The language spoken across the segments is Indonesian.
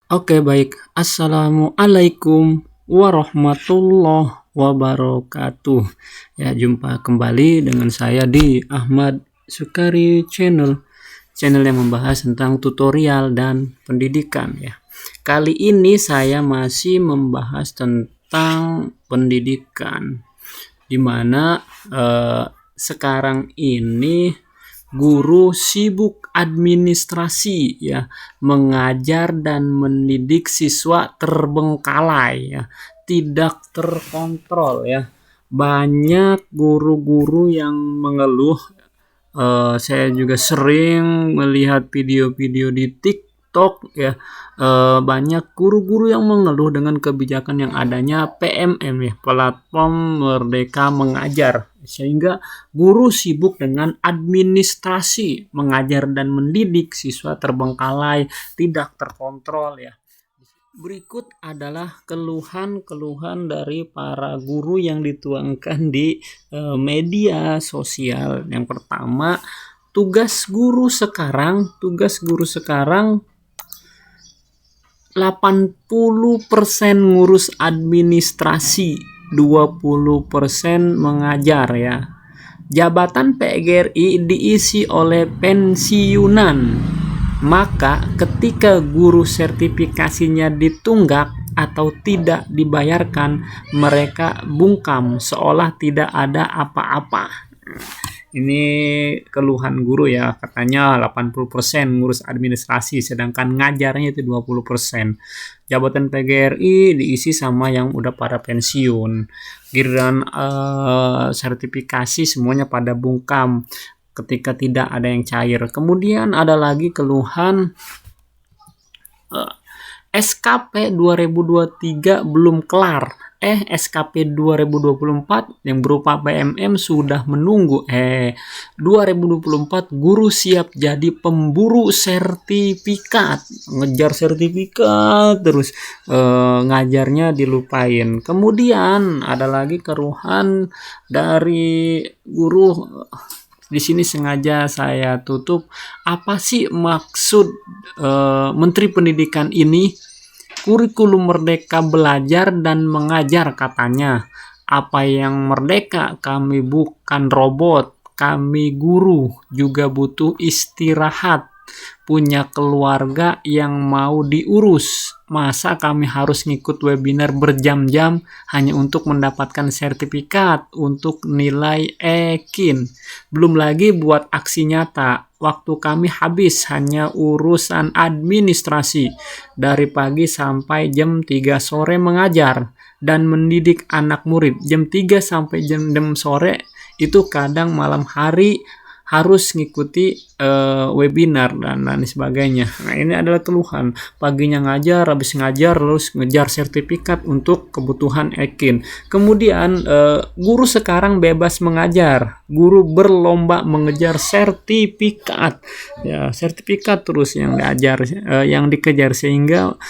Oke, baik. Assalamualaikum warahmatullahi wabarakatuh. Ya, jumpa kembali dengan saya di Ahmad Sukari Channel. Channel yang membahas tentang tutorial dan pendidikan ya. Kali ini saya masih membahas tentang pendidikan, di mana sekarang ini guru sibuk administrasi ya, mengajar dan mendidik siswa terbengkalai ya, tidak terkontrol ya. Banyak guru-guru yang mengeluh. Saya juga sering melihat video-video di TikTok ya, banyak guru-guru yang mengeluh dengan kebijakan yang adanya PMM ya, platform Merdeka Mengajar, sehingga guru sibuk dengan administrasi, mengajar dan mendidik siswa terbengkalai, tidak terkontrol ya. Berikut adalah keluhan-keluhan dari para guru yang dituangkan di media sosial. Yang pertama, tugas guru sekarang 80% ngurus administrasi, 20% mengajar ya. Jabatan PGRI diisi oleh pensiunan. Maka ketika guru sertifikasinya ditunggak atau tidak dibayarkan, mereka bungkam seolah tidak ada apa-apa. Ini keluhan guru ya, katanya 80% ngurus administrasi sedangkan ngajarnya itu 20%. Jabatan PGRI diisi sama yang udah pada pensiun. Giliran sertifikasi semuanya pada bungkam ketika tidak ada yang cair. Kemudian ada lagi keluhan SKP 2023 belum kelar. SKP 2024 yang berupa PMM sudah menunggu. 2024 guru siap jadi pemburu sertifikat. Ngejar sertifikat terus, ngajarnya dilupain. Kemudian ada lagi keluhan dari guru. Di sini sengaja saya tutup. Apa sih maksud Menteri Pendidikan ini? Kurikulum Merdeka Belajar dan Mengajar katanya. Apa yang merdeka? Kami bukan robot. Kami guru juga butuh istirahat. Punya keluarga yang mau diurus. Masa kami harus ngikut webinar berjam-jam hanya untuk mendapatkan sertifikat untuk nilai EKIN? Belum lagi buat aksi nyata. Waktu kami habis hanya urusan administrasi. Dari pagi sampai jam 3 sore mengajar dan mendidik anak murid. Jam 3 sampai jam 6 sore itu kadang malam hari harus ngikuti webinar dan lain sebagainya. Nah, ini adalah keluhan. Paginya ngajar, habis ngajar terus ngejar sertifikat untuk kebutuhan EKIN. Kemudian guru sekarang bebas mengajar. Guru berlomba mengejar sertifikat. Ya, sertifikat terus yang diajar, yang dikejar sehingga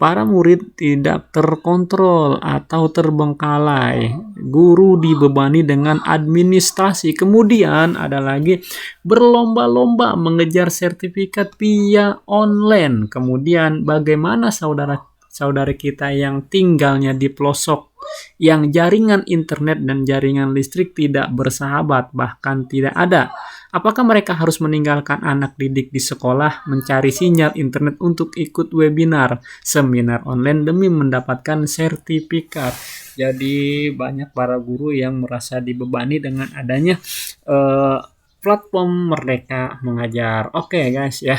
para murid tidak terkontrol atau terbengkalai. Guru dibebani dengan administrasi. Kemudian ada lagi berlomba-lomba mengejar sertifikat via online. Kemudian bagaimana saudara-saudari kita yang tinggalnya di pelosok, yang jaringan internet dan jaringan listrik tidak bersahabat, bahkan tidak ada? Apakah mereka harus meninggalkan anak didik di sekolah mencari sinyal internet untuk ikut webinar, seminar online demi mendapatkan sertifikat? Jadi banyak para guru yang merasa dibebani dengan adanya platform Merdeka Mengajar. Oke guys ya.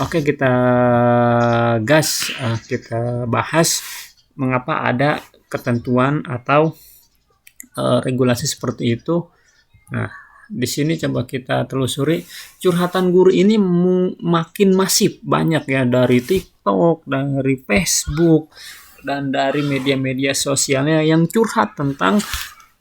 Oke, kita gas, kita bahas mengapa ada ketentuan atau regulasi seperti itu. Nah, di sini coba kita telusuri. Curhatan guru ini makin masif, banyak ya, dari TikTok, dari Facebook, dan dari media-media sosialnya yang curhat tentang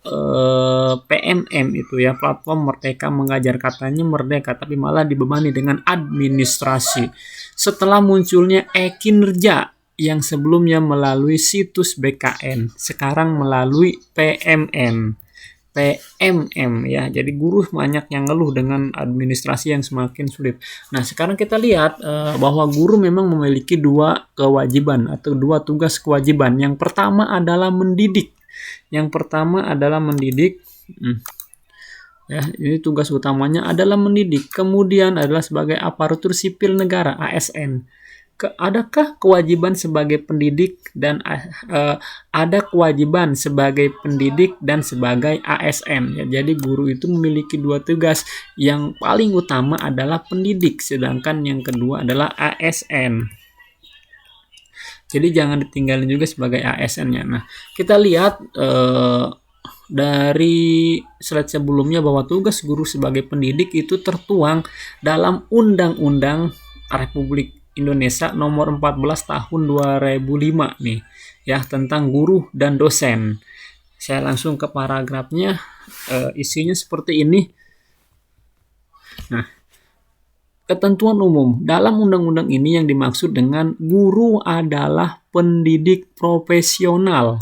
PMM itu ya, platform Merdeka Mengajar. Katanya merdeka tapi malah dibebani dengan administrasi. Setelah munculnya e-kinerja yang sebelumnya melalui situs BKN, sekarang melalui PMM. PMM ya. Jadi guru banyak yang ngeluh dengan administrasi yang semakin sulit. Nah, sekarang kita lihat bahwa guru memang memiliki dua kewajiban atau dua tugas kewajiban. Yang pertama adalah mendidik. Ya, ini tugas utamanya adalah mendidik. Kemudian adalah sebagai aparatur sipil negara (ASN). Adakah kewajiban sebagai pendidik dan ada kewajiban sebagai pendidik dan sebagai ASN ya. Jadi guru itu memiliki dua tugas. Yang paling utama adalah pendidik, sedangkan yang kedua adalah ASN. Jadi jangan ditinggalin juga sebagai ASN-nya. Nah, kita lihat dari slide sebelumnya bahwa tugas guru sebagai pendidik itu tertuang dalam Undang-Undang Republik Indonesia nomor 14 tahun 2005 nih ya, tentang guru dan dosen. Saya langsung ke paragrafnya, isinya seperti ini. Nah, ketentuan umum dalam undang-undang ini yang dimaksud dengan guru adalah pendidik profesional.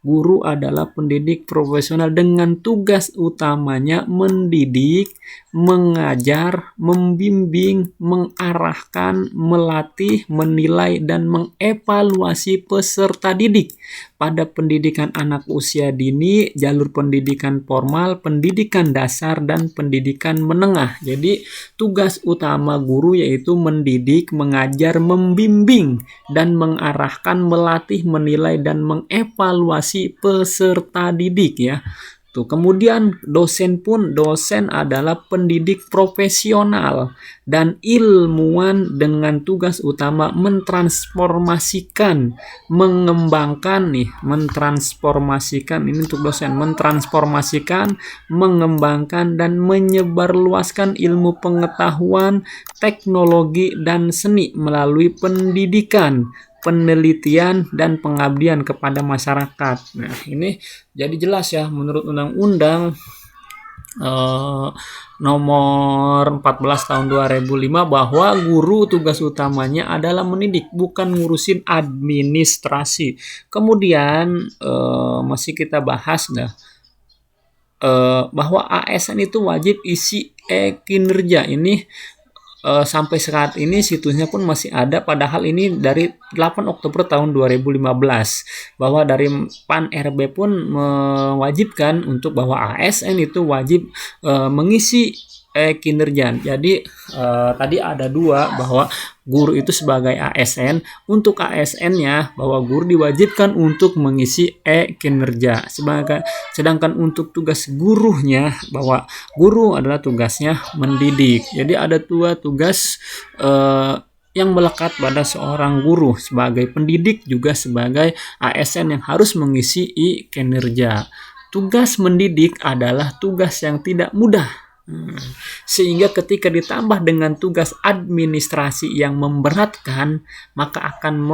Guru adalah pendidik profesional dengan tugas utamanya mendidik, mengajar, membimbing, mengarahkan, melatih, menilai, dan mengevaluasi peserta didik pada pendidikan anak usia dini, jalur pendidikan formal, pendidikan dasar, dan pendidikan menengah. Jadi tugas utama guru yaitu mendidik, mengajar, membimbing, dan mengarahkan, melatih, menilai, dan mengevaluasi peserta didik ya. Tuh, kemudian dosen adalah pendidik profesional dan ilmuwan dengan tugas utama mentransformasikan, mengembangkan ini untuk dosen, mentransformasikan, mengembangkan dan menyebarluaskan ilmu pengetahuan, teknologi dan seni melalui pendidikan, penelitian dan pengabdian kepada masyarakat. Nah, ini jadi jelas ya menurut Undang-Undang nomor 14 tahun 2005 bahwa guru tugas utamanya adalah mendidik, bukan ngurusin administrasi. Kemudian masih kita bahas bahwa ASN itu wajib isi kinerja. Ini sampai saat ini situsnya pun masih ada, padahal ini dari 8 Oktober tahun 2015 bahwa dari PAN RB pun mewajibkan untuk bahwa ASN itu wajib mengisi kinerja. Jadi tadi ada dua, bahwa guru itu sebagai ASN. Untuk ASN-nya bahwa guru diwajibkan untuk mengisi kinerja. Sedangkan untuk tugas gurunya bahwa guru adalah tugasnya mendidik. Jadi ada dua tugas yang melekat pada seorang guru sebagai pendidik juga sebagai ASN yang harus mengisi kinerja. Tugas mendidik adalah tugas yang tidak mudah. Sehingga ketika ditambah dengan tugas administrasi yang memberatkan, maka akan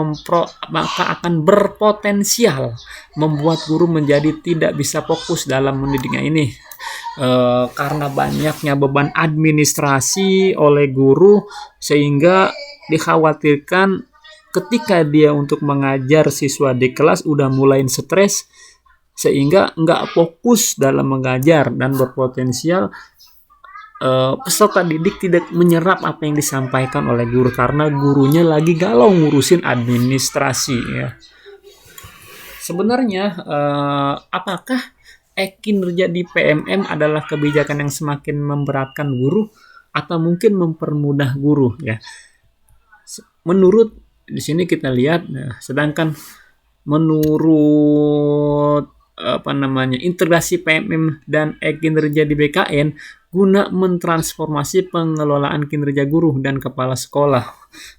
berpotensial membuat guru menjadi tidak bisa fokus dalam mendidiknya ini. Karena banyaknya beban administrasi oleh guru, sehingga dikhawatirkan ketika dia untuk mengajar siswa di kelas udah mulai stres, sehingga nggak fokus dalam mengajar dan berpotensial peserta didik tidak menyerap apa yang disampaikan oleh guru karena gurunya lagi galau ngurusin administrasi ya. Sebenarnya apakah kinerja di PMM adalah kebijakan yang semakin memberatkan guru atau mungkin mempermudah guru ya? Menurut di sini kita lihat, sedangkan menurut integrasi PMM dan kinerja di BKN guna mentransformasi pengelolaan kinerja guru dan kepala sekolah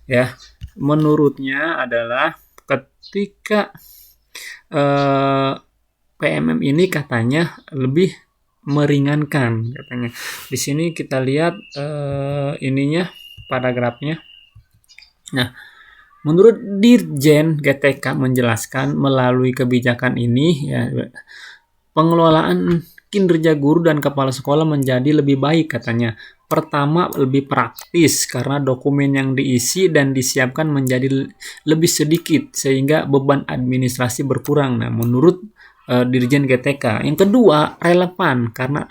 ya. Menurutnya adalah ketika PMM ini katanya lebih meringankan katanya. Di sini kita lihat paragrafnya. Nah, menurut Dirjen GTK menjelaskan melalui kebijakan ini ya, pengelolaan kinerja guru dan kepala sekolah menjadi lebih baik katanya. Pertama, lebih praktis karena dokumen yang diisi dan disiapkan menjadi lebih sedikit sehingga beban administrasi berkurang. Nah, menurut Dirjen GTK. Yang kedua, relevan karena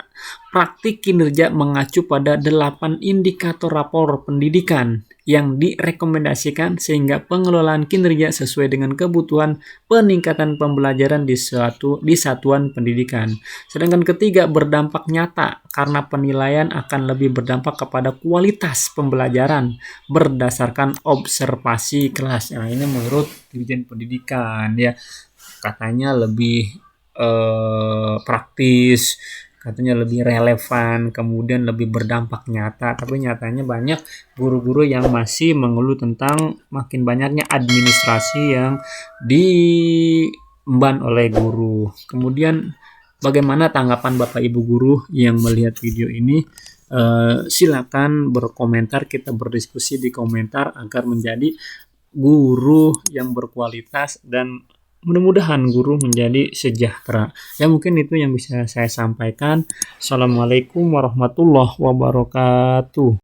praktik kinerja mengacu pada 8 indikator rapor pendidikan yang direkomendasikan sehingga pengelolaan kinerja sesuai dengan kebutuhan peningkatan pembelajaran di satuan pendidikan. Sedangkan ketiga, berdampak nyata karena penilaian akan lebih berdampak kepada kualitas pembelajaran berdasarkan observasi kelas. Nah, ini menurut Dirjen Pendidikan ya, katanya lebih praktis, katanya lebih relevan, kemudian lebih berdampak nyata. Tapi nyatanya banyak guru-guru yang masih mengeluh tentang makin banyaknya administrasi yang diemban oleh guru. Kemudian bagaimana tanggapan Bapak Ibu guru yang melihat video ini? Silakan berkomentar, kita berdiskusi di komentar agar menjadi guru yang berkualitas dan mudah-mudahan guru menjadi sejahtera. Ya mungkin itu yang bisa saya sampaikan. Assalamualaikum warahmatullahi wabarakatuh.